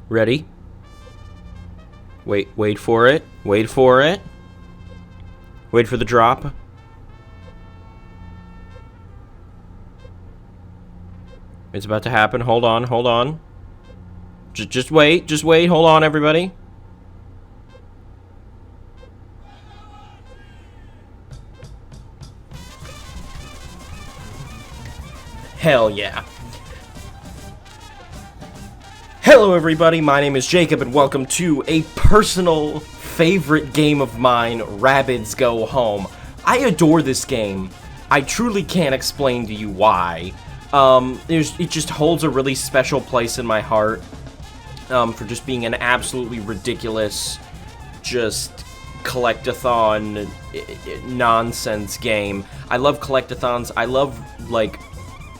Ready? Wait for it. Wait for it. Wait for the drop. It's about to happen. Hold on, hold on. Just wait, hold on, everybody. Hell yeah. Hello everybody, my name is Jacob and welcome to a personal favorite game of mine, Rabbids Go Home. I adore this game. I truly can't explain to you why. It just holds a really special place in my heart for just being an absolutely ridiculous, just collectathon nonsense game. I love collectathons. I love, like,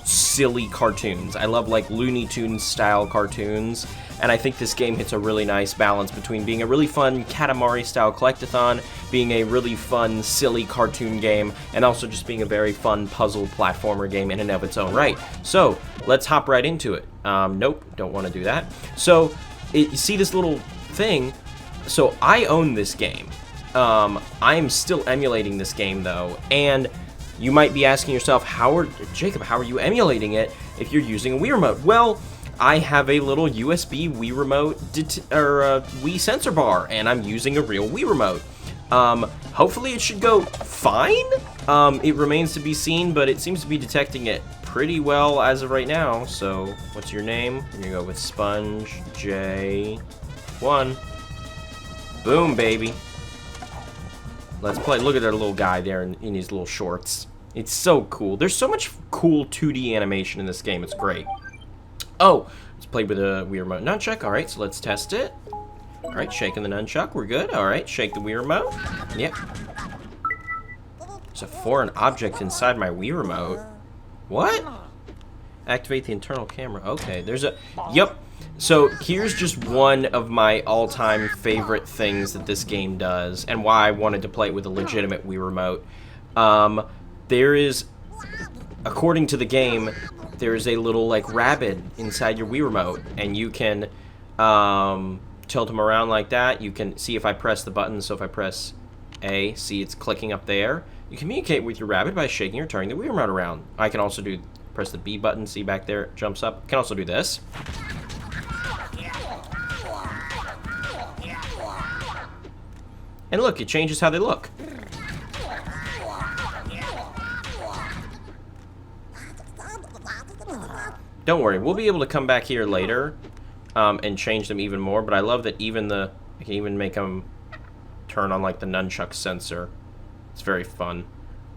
silly cartoons. I love, like, Looney Tunes style cartoons, and I think this game hits a really nice balance between being a really fun Katamari style collectathon, being a really fun silly cartoon game, and also just being a very fun puzzle platformer game in and of its own right. So let's hop right into it. Nope, don't want to do that. So you see this little thing. So I own this game. I am still emulating this game though, and you might be asking yourself, Jacob, how are you emulating it if you're using a Wii Remote? Well, I have a little USB Wii Remote, Wii sensor bar, and I'm using a real Wii Remote. Hopefully it should go fine. It remains to be seen, but it seems to be detecting it pretty well as of right now. So, what's your name? You're gonna go with Spongejay1. Boom, baby. Let's play. Look at that little guy there in his little shorts. It's so cool. There's so much cool 2D animation in this game. It's great. Oh, let's play with a Wii Remote nunchuck. All right, so let's test it. All right, shaking the nunchuck. We're good. All right, shake the Wii Remote. Yep. There's a foreign object inside my Wii Remote. What? Activate the internal camera. Okay, there's a... Yep. So here's just one of my all-time favorite things that this game does, and why I wanted to play it with a legitimate Wii Remote. There is, according to the game, there is a little, like, rabbit inside your Wii Remote, and you can tilt them around like that. You can see if I press the button, so if I press A, see it's clicking up there. You communicate with your rabbit by shaking or turning the Wii Remote around. I can also press the B button, see back there, it jumps up. I can also do this. And look, it changes how they look. Don't worry, we'll be able to come back here later and change them even more, but I love that I can even make them turn on, like, the nunchuck sensor. It's very fun.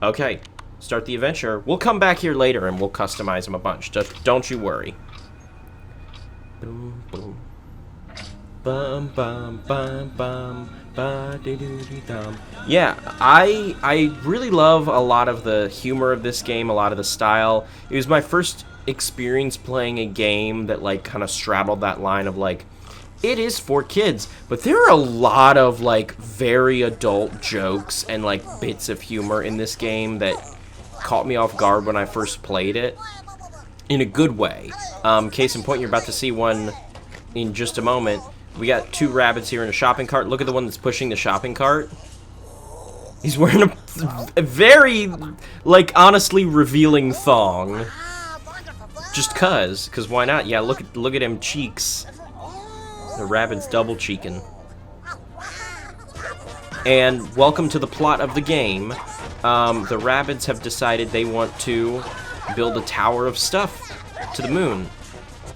Okay, start the adventure. We'll come back here later and we'll customize them a bunch. Just don't you worry. Boom, boom. Bum, bum, bum, bum. Yeah, I really love a lot of the humor of this game, a lot of the style. It was my first experience playing a game that, like, kind of straddled that line of, like, it is for kids, but there are a lot of, like, very adult jokes and, like, bits of humor in this game that caught me off guard when I first played it, in a good way. Case in point, you're about to see one in just a moment. We got two rabbits here in a shopping cart. Look at the one that's pushing the shopping cart. He's wearing a very, like, honestly revealing thong. Just cause why not? Yeah, look at him cheeks. The rabbit's double cheeking. And welcome to the plot of the game. The rabbits have decided they want to build a tower of stuff to the moon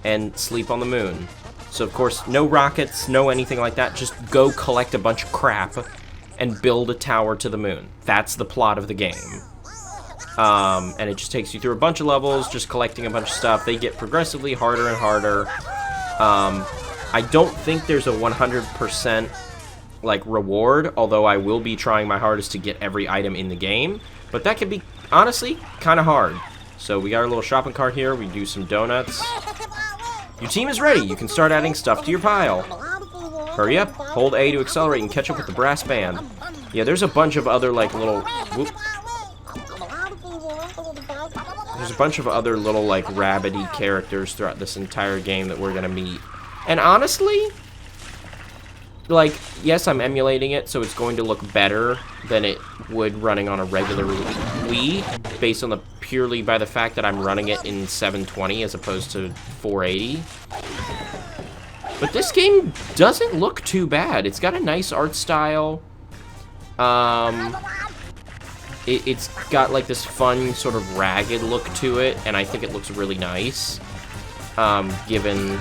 and sleep on the moon. So, of course, no rockets, no anything like that. Just go collect a bunch of crap and build a tower to the moon. That's the plot of the game. And it just takes you through a bunch of levels, just collecting a bunch of stuff. They get progressively harder and harder. I don't think there's a 100% like reward, although I will be trying my hardest to get every item in the game. But that can be, honestly, kind of hard. So we got our little shopping cart here. We do some donuts. Your team is ready. You can start adding stuff to your pile. Hurry up. Hold A to accelerate and catch up with the brass band. Yeah, there's a bunch of other, like, little... Whoop. There's a bunch of other little, like, Rabbidy characters throughout this entire game that we're gonna meet. And honestly, like, yes, I'm emulating it, so it's going to look better than it would running on a regular Wii, based on purely by the fact that I'm running it in 720 as opposed to 480. But this game doesn't look too bad. It's got a nice art style. It's got like this fun sort of ragged look to it, and I think it looks really nice, given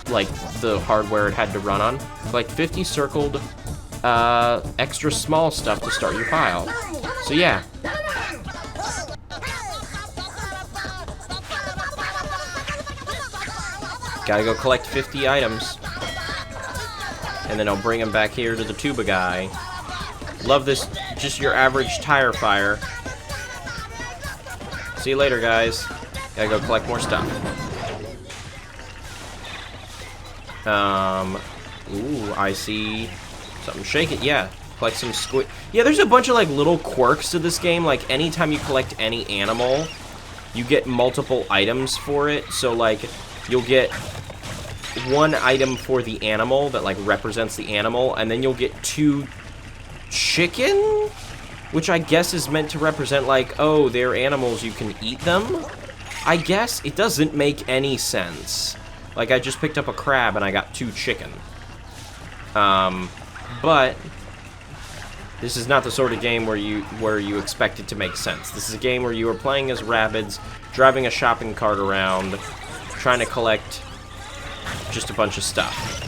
like the hardware it had to run on. Like 50 circled extra small stuff to start your pile. So yeah. Gotta go collect 50 items. And then I'll bring them back here to the tuba guy. Love this, just your average tire fire. See you later, guys. Gotta go collect more stuff. Ooh, I see something shaking. Yeah, collect some squid. Yeah, there's a bunch of, like, little quirks to this game. Like, anytime you collect any animal, you get multiple items for it. So, like, you'll get one item for the animal that, like, represents the animal, and then you'll get 2 chicken, which I guess is meant to represent, like, oh, they're animals, you can eat them? I guess it doesn't make any sense. Like, I just picked up a crab and I got 2 chicken. But this is not the sort of game where you expect it to make sense. This is a game where you are playing as Rabbids, driving a shopping cart around, trying to collect just a bunch of stuff.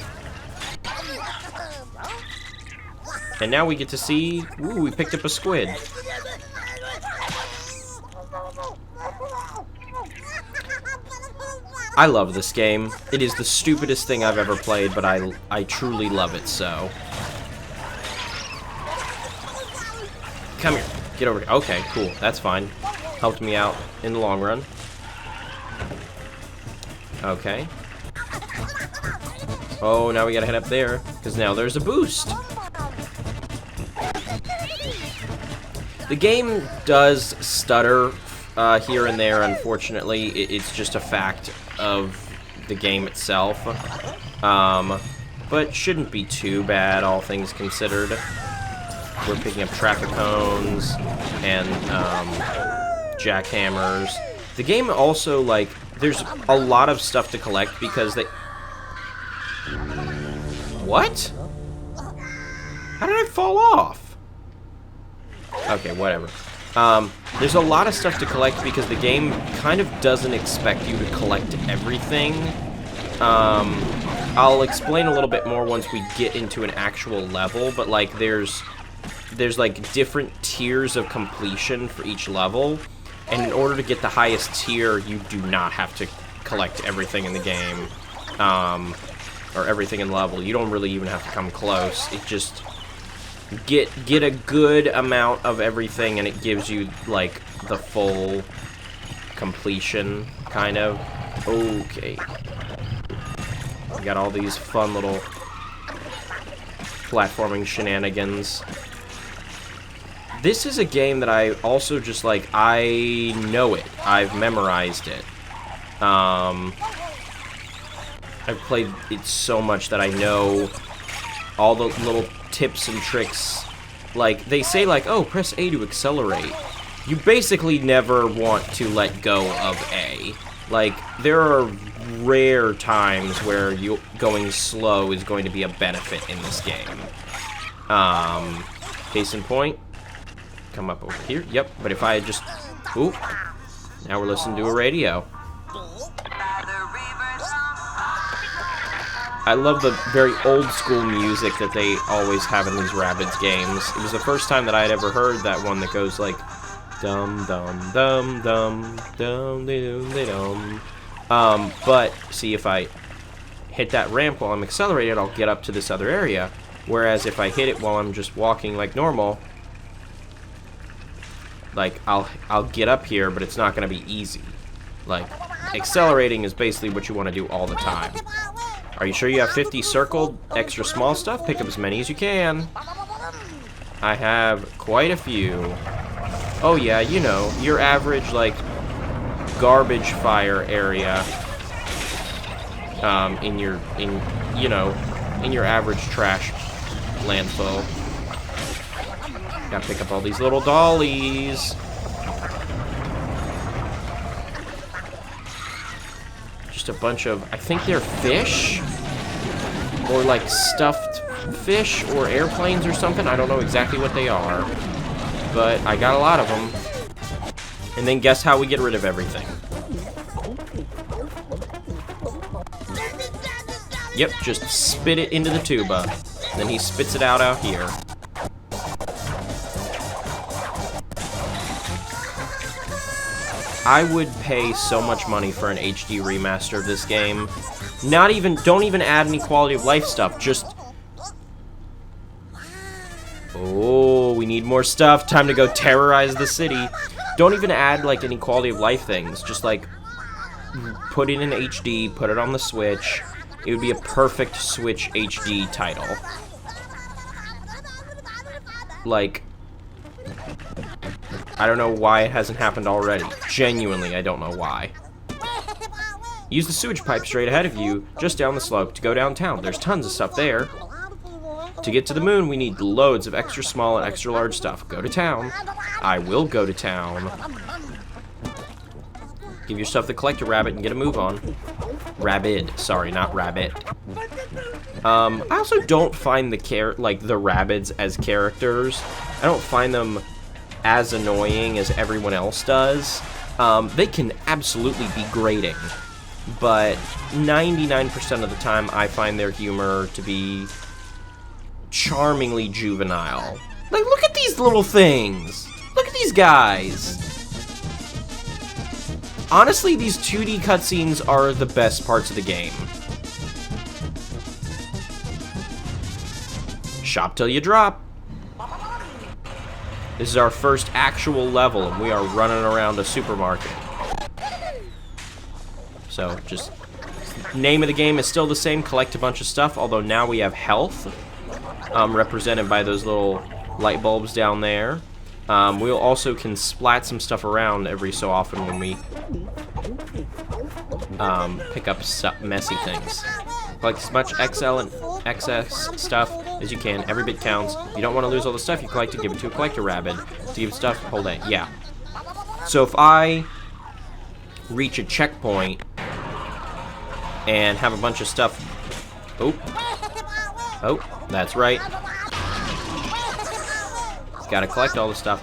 And now we get to see, ooh, we picked up a squid. I love this game. It is the stupidest thing I've ever played, but I truly love it so. Come here. Get over here. Okay, cool. That's fine. Helped me out in the long run. Okay. Oh, now we gotta head up there, because now there's a boost. The game does stutter here and there, unfortunately. It's just a fact of the game itself. But shouldn't be too bad, all things considered. We're picking up traffic cones and jackhammers. The game also, like, there's a lot of stuff to collect because they... What? How did I fall off? Okay, whatever. There's a lot of stuff to collect because the game kind of doesn't expect you to collect everything. I'll explain a little bit more once we get into an actual level, but like there's like different tiers of completion for each level, and in order to get the highest tier, you do not have to collect everything in the game, or everything in level. You don't really even have to come close. It just get a good amount of everything, and it gives you like the full completion, kind of. Okay. We got all these fun little platforming shenanigans. This is a game that I also just, like, I know it. I've memorized it. I've played it so much that I know all the little tips and tricks. Like, they say, like, oh, press A to accelerate. You basically never want to let go of A. Like, there are rare times where going slow is going to be a benefit in this game. Case in point, come up over here. Yep, but if I just... Ooh, now we're listening to a radio. I love the very old school music that they always have in these Rabbids games. It was the first time that I had ever heard that one that goes like dum dum dum dum dum dum dum. But see, if I hit that ramp while I'm accelerated, I'll get up to this other area. Whereas if I hit it while I'm just walking like normal, like I'll get up here, but it's not gonna be easy. Like, accelerating is basically what you want to do all the time. Are you sure you have 50 circled extra small stuff? Pick up as many as you can. I have quite a few. Oh yeah, you know, your average, like, garbage fire area. In your average trash landfill. Gotta pick up all these little dollies. Just a bunch of, I think they're fish? Or like stuffed fish or airplanes or something. I don't know exactly what they are. But I got a lot of them. And then guess how we get rid of everything? Yep, just spit it into the tuba. Then he spits it out here. I would pay so much money for an HD remaster of this game. Don't even add any quality of life stuff, just... Oh, we need more stuff. Time to go terrorize the city. Don't even add, like, any quality of life things. Just, like, put it in HD, put it on the Switch. It would be a perfect Switch HD title. Like... I don't know why it hasn't happened already. Genuinely, I don't know why. Use the sewage pipe straight ahead of you, just down the slope, to go downtown. There's tons of stuff there. To get to the moon, we need loads of extra small and extra large stuff. Go to town. I will go to town. Give yourself the collector rabbit and get a move on. Rabbid. Sorry, not rabbit. I also don't find the Rabbids as characters. I don't find them as annoying as everyone else does. They can absolutely be grating, but 99% of the time I find their humor to be charmingly juvenile. Like, look at these little things! Look at these guys! Honestly, these 2D cutscenes are the best parts of the game. Shop till you drop. This is our first actual level, and we are running around a supermarket. So, just... Name of the game is still the same, collect a bunch of stuff, although now we have health, represented by those little light bulbs down there. We also can splat some stuff around every so often when we pick up messy things. Collect as much XL and XS stuff as you can. Every bit counts. If you don't want to lose all the stuff you collected, give it to a collector rabbit. To give stuff, hold it. Yeah. So if I reach a checkpoint and have a bunch of stuff... Oh, that's right. Gotta collect all the stuff.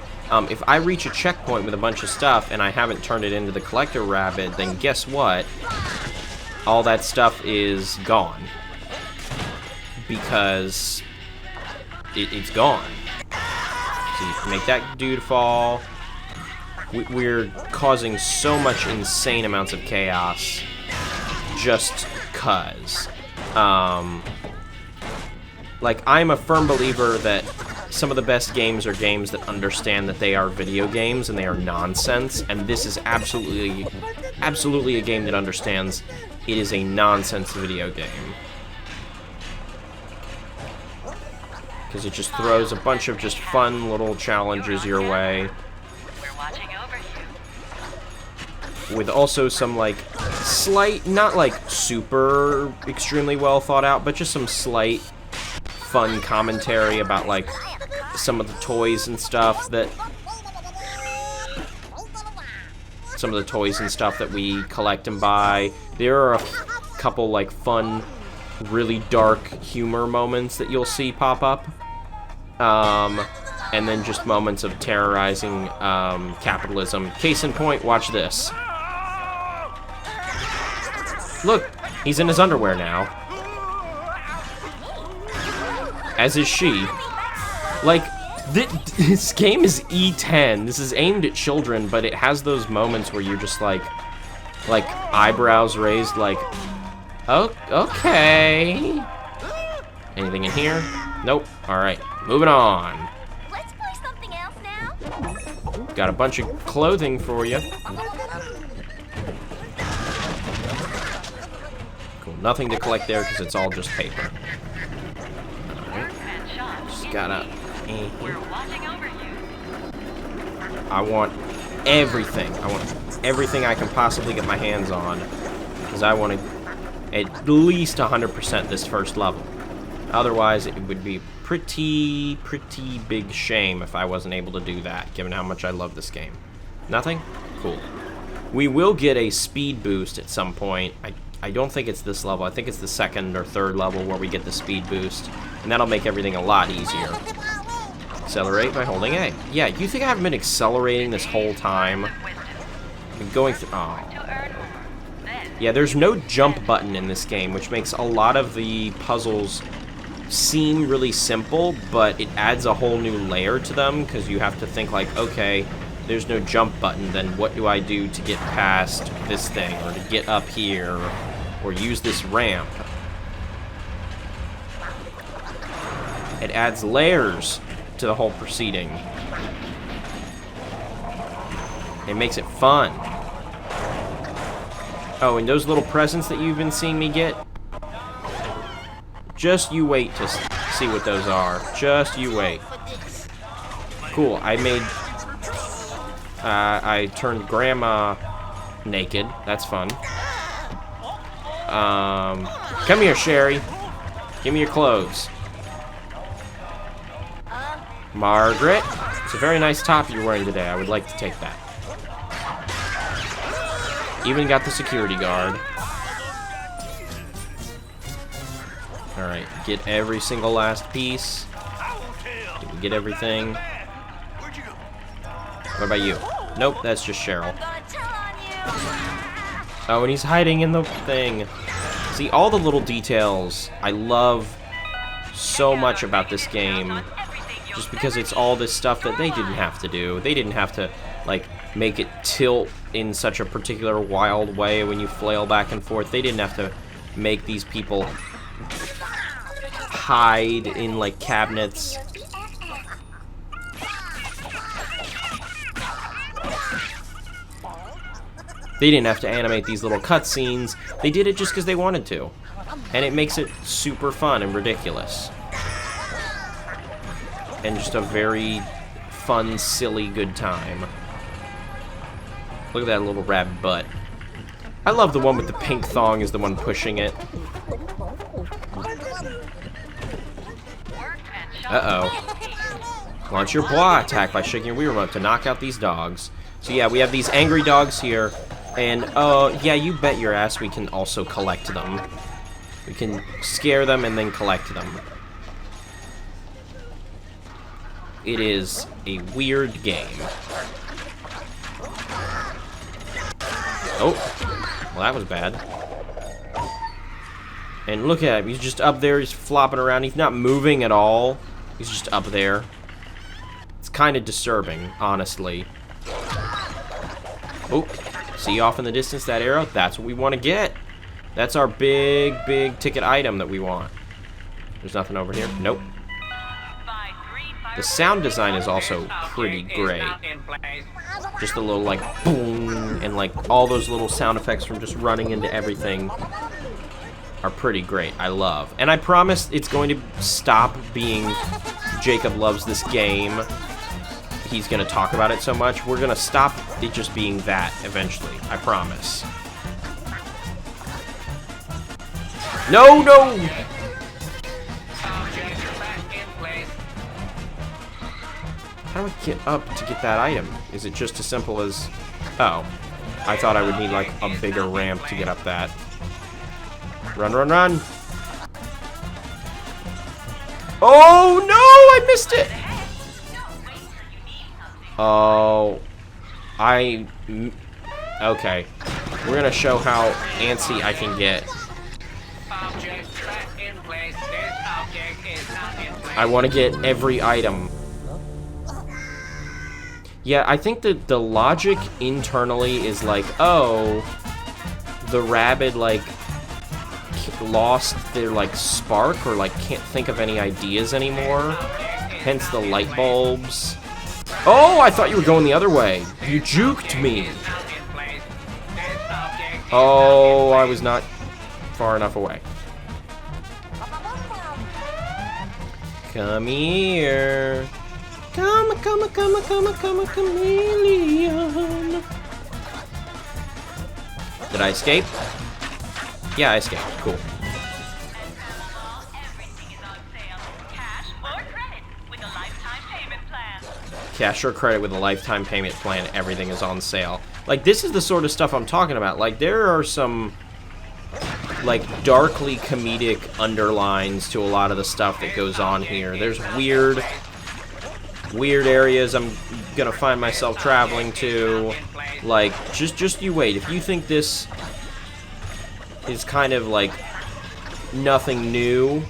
If I reach a checkpoint with a bunch of stuff and I haven't turned it into the collector rabbit, then guess what? All that stuff is gone. Because it's gone. So you can make that dude fall. We're causing so much insane amounts of chaos just cuz. Like, I'm a firm believer that some of the best games are games that understand that they are video games and they are nonsense, and this is absolutely a game that understands it is a nonsense video game. Because it just throws a bunch of just fun little challenges your way. With also some, like, slight, not like super extremely well thought out, but just some slight fun commentary about, like, some of the toys and stuff that we collect and buy. There are a couple, like, fun, really dark humor moments that you'll see pop up. And then just moments of terrorizing capitalism. Case in point, watch this. Look, he's in his underwear now. As is she. Like, this game is E10. This is aimed at children, but it has those moments where you're just like eyebrows raised, like, oh, okay. Anything in here? Nope. All right, moving on. Let's play something else now. Got a bunch of clothing for you. Cool. Nothing to collect there because it's all just paper. All right. Just gotta. I want everything. I want everything I can possibly get my hands on, because I want to at least 100% this first level. Otherwise, it would be pretty big shame if I wasn't able to do that, given how much I love this game. Nothing? Cool. We will get a speed boost at some point. I don't think it's this level. I think it's the second or third level where we get the speed boost, and that'll make everything a lot easier. Accelerate by holding A. Yeah, you think I haven't been accelerating this whole time? I'm going through... Oh. Yeah, there's no jump button in this game, which makes a lot of the puzzles seem really simple, but it adds a whole new layer to them, because you have to think like, okay, there's no jump button, then what do I do to get past this thing, or to get up here, or use this ramp? It adds layers to the whole proceeding. It makes it fun. Oh, and those little presents that you've been seeing me get, just you wait to see what those are. Just you wait. Cool, I made... I turned Grandma naked. That's fun. Come here, Sherry. Give me your clothes. Margaret, it's a very nice top you're wearing today. I would like to take that. Even got the security guard. Alright, get every single last piece. Did we get everything? What about you? Nope, that's just Cheryl. Oh, and he's hiding in the thing. See, all the little details I love so much about this game. Just because it's all this stuff that they didn't have to do. They didn't have to, like, make it tilt in such a particular wild way when you flail back and forth. They didn't have to make these people hide in, like, cabinets. They didn't have to animate these little cutscenes. They did it just because they wanted to. And it makes it super fun and ridiculous. And just a very fun, silly, good time. Look at that little rabbit butt. I love the one with the pink thong is the one pushing it. Uh-oh. Launch your BWAAAHH attack by shaking your Wii remote to knock out these dogs. So yeah, we have these angry dogs here. And, yeah, you bet your ass we can also collect them. We can scare them and then collect them. It is a weird game. Oh, well that was bad. And look at him, he's just up there, he's flopping around, he's not moving at all. He's just up there. It's kind of disturbing, honestly. Oh, see off in the distance, that arrow? That's what we want to get. That's our big ticket item that we want. There's nothing over here? Nope. The sound design is also pretty great. Just a little, like, boom, and, like, all those little sound effects from just running into everything are pretty great. I love. And I promise it's going to stop being Jacob loves this game. He's going to talk about it so much. We're going to stop it just being that eventually. I promise. No, no! How do I get up to get that item? Is it just as simple as... Oh. I thought I would need, like, a bigger ramp to get up that. Run, run, run! Oh, no! I missed it! Oh... Okay. We're gonna show how antsy I can get. I want to get every item. Yeah, I think that the logic internally is like, oh, the rabbit, like, lost their, like, spark, or, like, can't think of any ideas anymore. Hence the light bulbs. Oh, I thought you were going the other way. You juked me. Oh, I was not far enough away. Come here. Come, chameleon. Did I escape? Yeah, I escaped. Cool. Everything is on sale. Cash or credit with a lifetime payment plan. Cash or credit with a lifetime payment plan. Everything is on sale. Like, this is the sort of stuff I'm talking about. Like, there are some, like, darkly comedic underlines to a lot of the stuff that goes on here. There's weird areas I'm gonna find myself traveling to. Like, just you wait. If you think this is kind of like nothing new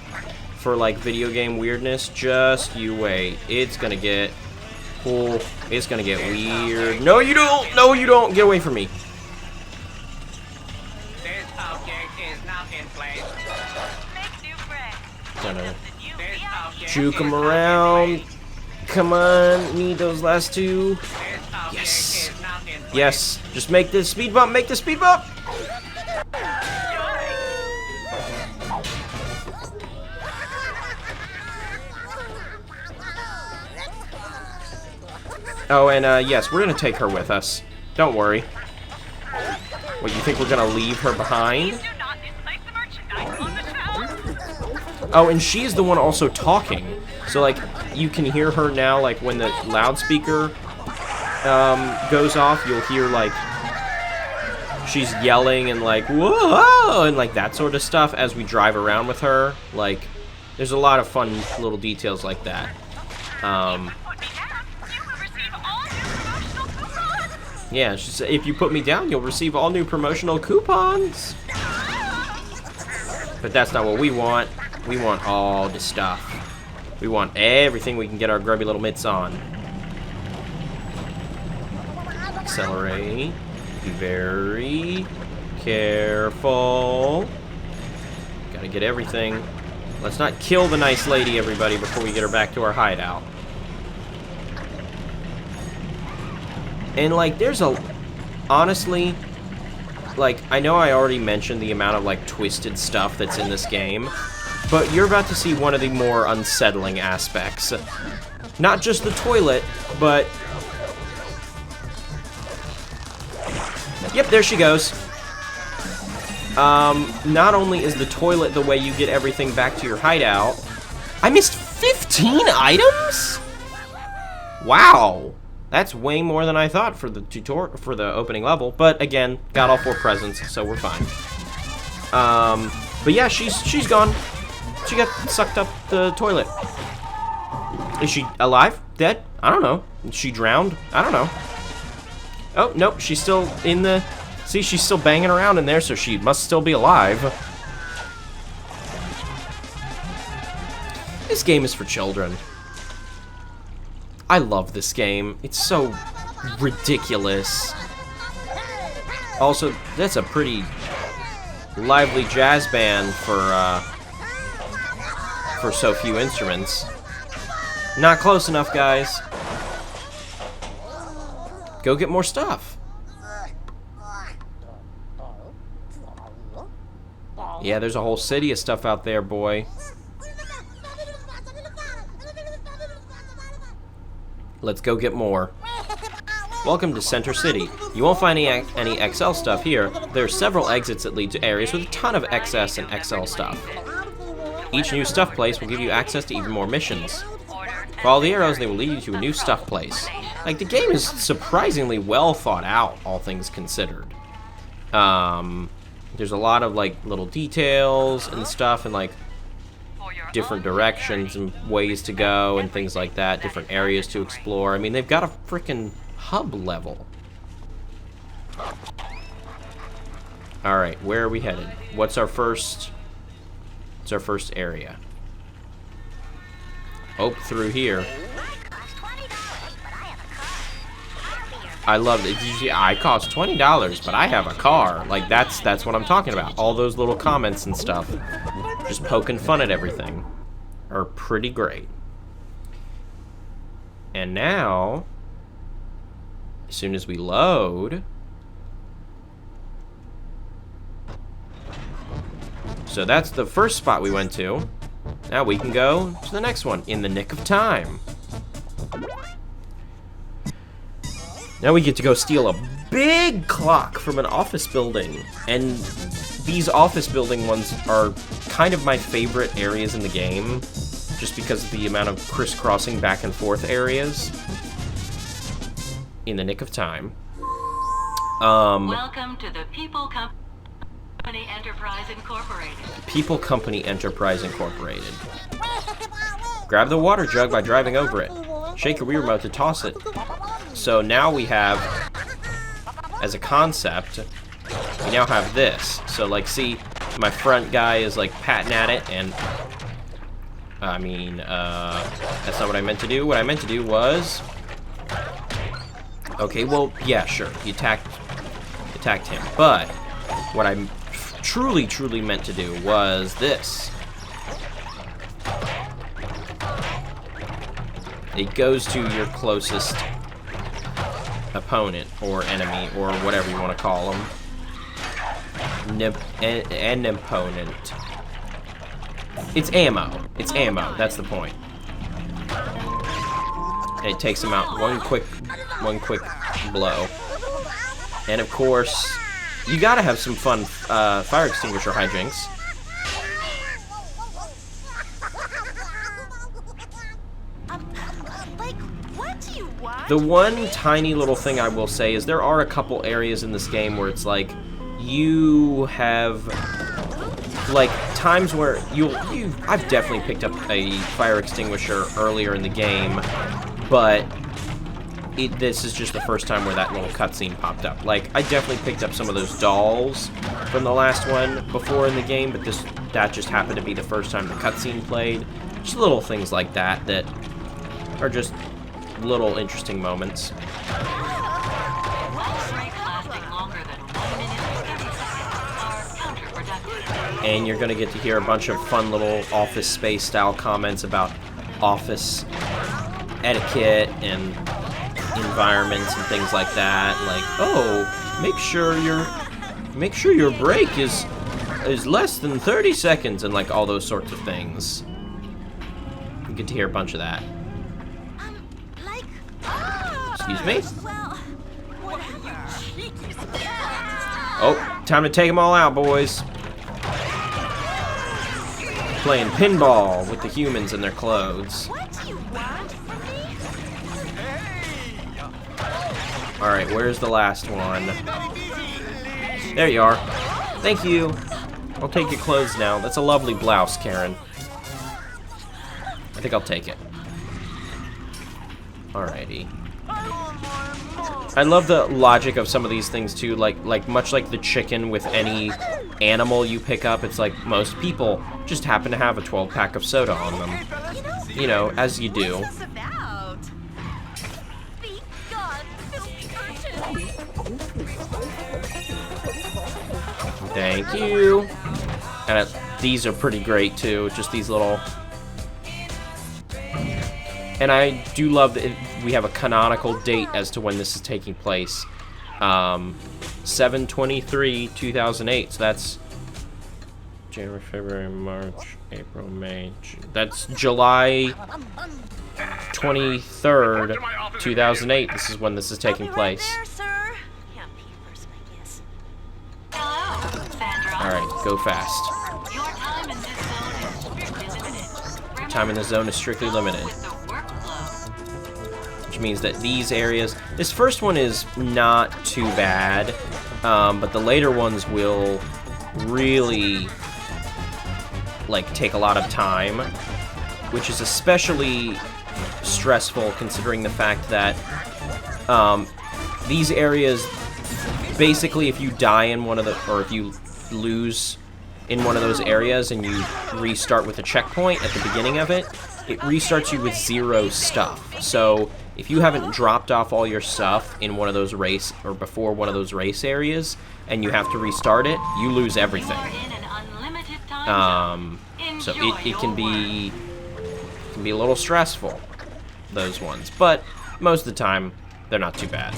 for like video game weirdness, just you wait. It's gonna get cool. It's gonna get weird. No, you don't. No, you don't. Get away from me. This object is now in place. Make new friends. Gonna This object juke is them now in around. place. Come on, need those last two. This object Yes. is now in place. Yes, just make this speed bump. Make the speed bump. Oh, and yes, we're gonna take her with us. Don't worry. What, you think we're gonna leave her behind? Do not displace the merchandise on the shelf. Oh, and she's the one also talking. So, like, you can hear her now, like, when the loudspeaker goes off, you'll hear, like, she's yelling and, like, whoa, and, like, that sort of stuff as we drive around with her. Like, there's a lot of fun little details like that. Put me down. You will receive all new promotional coupons. Yeah, she said, if you put me down, you'll receive all new promotional coupons. But that's not what we want. We want all the stuff. We want everything we can get our grubby little mitts on. Accelerate. Be very careful. Gotta get everything. Let's not kill the nice lady, everybody, before we get her back to our hideout. And, like, there's a... Honestly, like, I know I already mentioned the amount of, like, twisted stuff that's in this game, but you're about to see one of the more unsettling aspects. Not just the toilet, but... Yep, there she goes. Not only is the toilet the way you get everything back to your hideout... I missed 15 items?! Wow! That's way more than I thought for the for the opening level, but again, got all 4 presents, so we're fine. But yeah, she's gone. She got sucked up the toilet. Is she alive? Dead? I don't know. Is she drowned? I don't know. Oh, nope, she's still in the... See, she's still banging around in there, so she must still be alive. This game is for children. I love this game. It's so ridiculous. Also, that's a pretty lively jazz band for so few instruments. Not close enough, guys. Go get more stuff. Yeah, there's a whole city of stuff out there, boy. Let's go get more. Welcome to Center City. You won't find any XL stuff here. There are several exits that lead to areas with a ton of XS and XL stuff. Each new stuff place will give you access to even more missions. Follow the arrows, they will lead you to a new stuff place. Like, the game is surprisingly well thought out, all things considered. There's a lot of, like, little details and stuff, and, like, different directions and ways to go and things like that, different areas to explore. I mean, they've got a freaking hub level. Alright, where are we headed? What's our first area? Oh, through here. I love it. I cost $20, but I have a car. Like, that's what I'm talking about. All those little comments and stuff, just poking fun at everything, are pretty great. And now, as soon as we load, so that's the first spot we went to. Now we can go to the next one in the nick of time. Now we get to go steal a big clock from an office building. And these office building ones are kind of my favorite areas in the game, just because of the amount of crisscrossing back and forth areas. In the nick of time. Welcome to the People Company Enterprise Incorporated. People Company Enterprise Incorporated. Grab the water jug by driving over it. Shake your Wii remote to toss it. So now we have, as a concept, we now have this. So, like, see, my front guy is, like, patting at it, and, I mean, that's not what I meant to do. What I meant to do was, okay, well, yeah, sure, he attacked him. But what I truly meant to do was this. It goes to your closest opponent or enemy or whatever you want to call them. An opponent. It's ammo. It's ammo. That's the point. And it takes them out one quick blow. And of course, you gotta have some fun fire extinguisher hijinks. The one tiny little thing I will say is there are a couple areas in this game where it's like you have like times where I've definitely picked up a fire extinguisher earlier in the game, but this is just the first time where that little cutscene popped up. Like, I definitely picked up some of those dolls from the last one before in the game, but that just happened to be the first time the cutscene played. Just little things like that that are just little interesting moments. And you're going to get to hear a bunch of fun little Office Space style comments about office etiquette and environments and things like that. Like, oh, make sure your break is less than 30 seconds and like all those sorts of things. You get to hear a bunch of that. Excuse me? Oh, time to take them all out, boys. Playing pinball with the humans in their clothes. Alright, where's the last one? There you are. Thank you. I'll take your clothes now. That's a lovely blouse, Karen. I think I'll take it. Alrighty. I love the logic of some of these things too, like much like the chicken with any animal you pick up, it's like most people just happen to have a 12-pack of soda on them. You know, as you do. Thank you. And these are pretty great too, just these little... And I do love that we have a canonical date as to when this is taking place. 7/23/2008. So that's January, February, March, April, May, June. That's July 23rd, 2008. This is when this is taking place. Alright, go fast. Time in this zone is strictly limited. Which means that these areas... This first one is not too bad, but the later ones will really, like, take a lot of time, which is especially stressful considering the fact that these areas, basically, if you die in one of the... or if you lose in one of those areas and you restart with a checkpoint at the beginning of it, it restarts you with 0 stuff. So if you haven't dropped off all your stuff in one of those race, or before one of those race areas, and you have to restart it, you lose everything. So it can be a little stressful, those ones, but most of the time they're not too bad.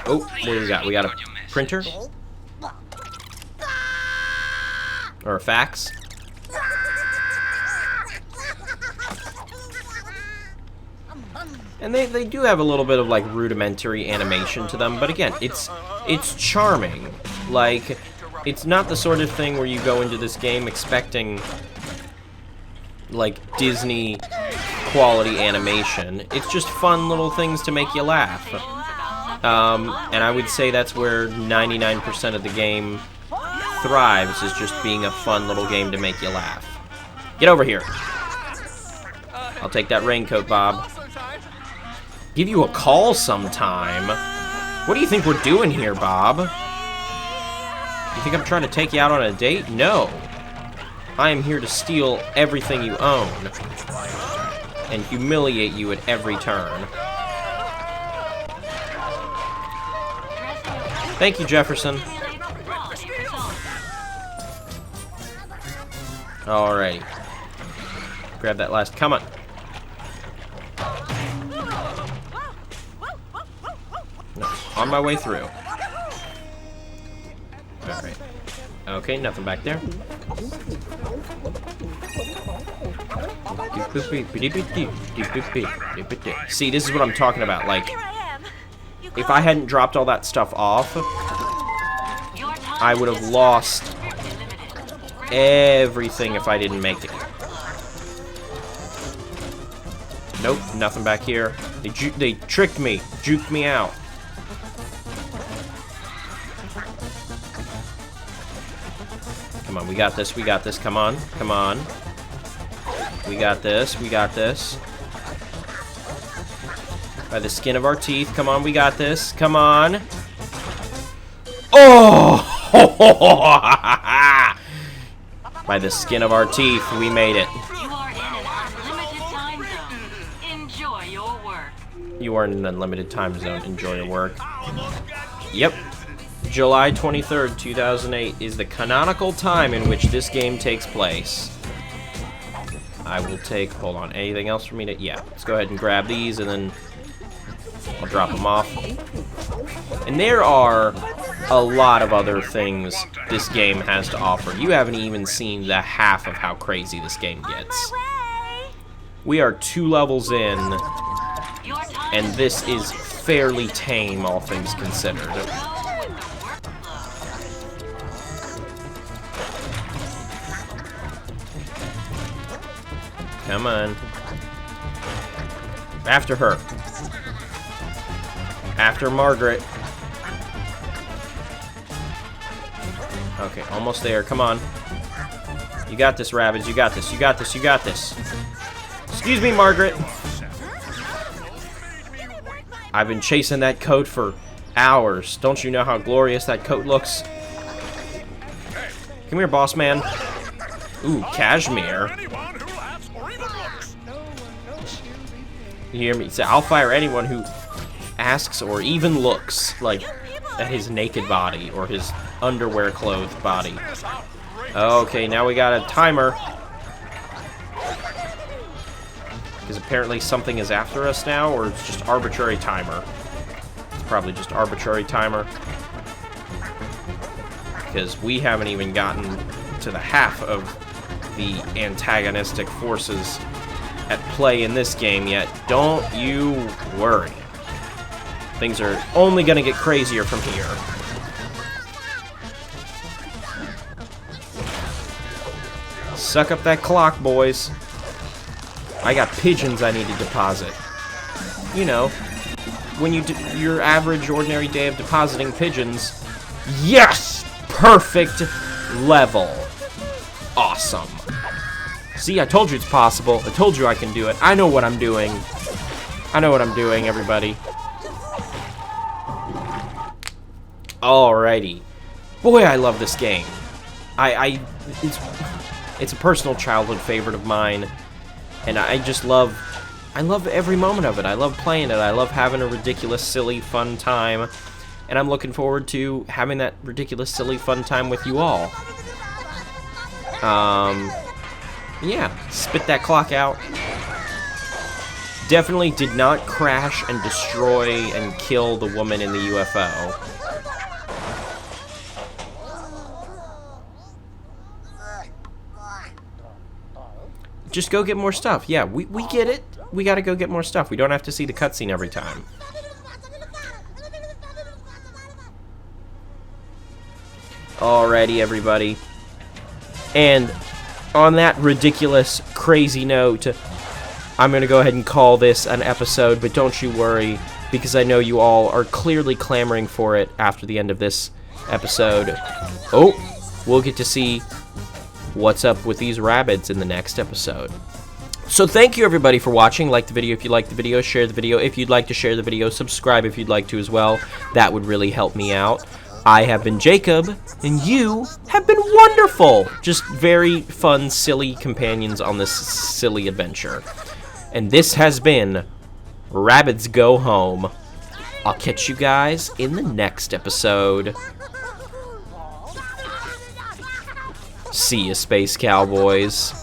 Oh, what do we got? We got a printer? Or a fax? And they do have a little bit of, like, rudimentary animation to them, but again, it's charming. Like, it's not the sort of thing where you go into this game expecting, like, Disney quality animation. It's just fun little things to make you laugh. And I would say that's where 99% of the game thrives, is just being a fun little game to make you laugh. Get over here. I'll take that raincoat, Bob. Give you a call sometime? What do you think we're doing here, Bob? You think I'm trying to take you out on a date? No. I am here to steal everything you own and humiliate you at every turn. Thank you, Jefferson. Alrighty. Grab that last. Come on. No, on my way through. Alright. Okay, nothing back there. See, this is what I'm talking about. Like, if I hadn't dropped all that stuff off, I would have lost everything if I didn't make it. Nope, nothing back here. They tricked me, juked me out. Come on, we got this, we got this. Come on, come on. We got this, we got this. By the skin of our teeth. Come on, we got this. Come on. Oh! By the skin of our teeth, we made it. You are in an unlimited time zone. Enjoy your work. You are in an unlimited time zone. Enjoy your work. Yep. July 23rd, 2008 is the canonical time in which this game takes place. I will take... Hold on. Anything else for me to... Yeah. Let's go ahead and grab these, and then I'll drop them off. And there are a lot of other things this game has to offer. You haven't even seen the half of how crazy this game gets. We are 2 levels in, and this is fairly tame, all things considered. Come on. After her. After Margaret. Okay, almost there. Come on. You got this, Rabbids. You got this. You got this. You got this. Excuse me, Margaret. I've been chasing that coat for hours. Don't you know how glorious that coat looks? Come here, boss man. Ooh, cashmere. You hear me? Say, I'll fire anyone who asks or even looks, like, at his naked body or his underwear-clothed body. Okay, now we got a timer. Because apparently something is after us now, or it's just arbitrary timer. It's probably just arbitrary timer. Because we haven't even gotten to the half of the antagonistic forces at play in this game yet. Don't you worry. Things are only going to get crazier from here. Suck up that clock, boys. I got pigeons I need to deposit. You know, when you do your average ordinary day of depositing pigeons. Yes! Perfect level. Awesome. See, I told you it's possible. I told you I can do it. I know what I'm doing. I know what I'm doing, everybody. Alrighty. Boy, I love this game. it's a personal childhood favorite of mine, and I love every moment of it. I love playing it. I love having a ridiculous, silly, fun time, and I'm looking forward to having that ridiculous, silly, fun time with you all. Yeah, spit that clock out. Definitely did not crash and destroy and kill the woman in the UFO. Just go get more stuff. Yeah, we get it. We gotta go get more stuff. We don't have to see the cutscene every time. Alrighty, everybody. And on that ridiculous, crazy note, I'm going to go ahead and call this an episode, but don't you worry, because I know you all are clearly clamoring for it after the end of this episode. Oh, we'll get to see what's up with these Rabbids in the next episode. So thank you, everybody, for watching. Like the video if you liked the video, share the video if you'd like to share the video, subscribe if you'd like to as well. That would really help me out. I have been Jacob, and you have been wonderful. Just very fun, silly companions on this silly adventure. And this has been Rabbids Go Home. I'll catch you guys in the next episode. See ya, Space Cowboys.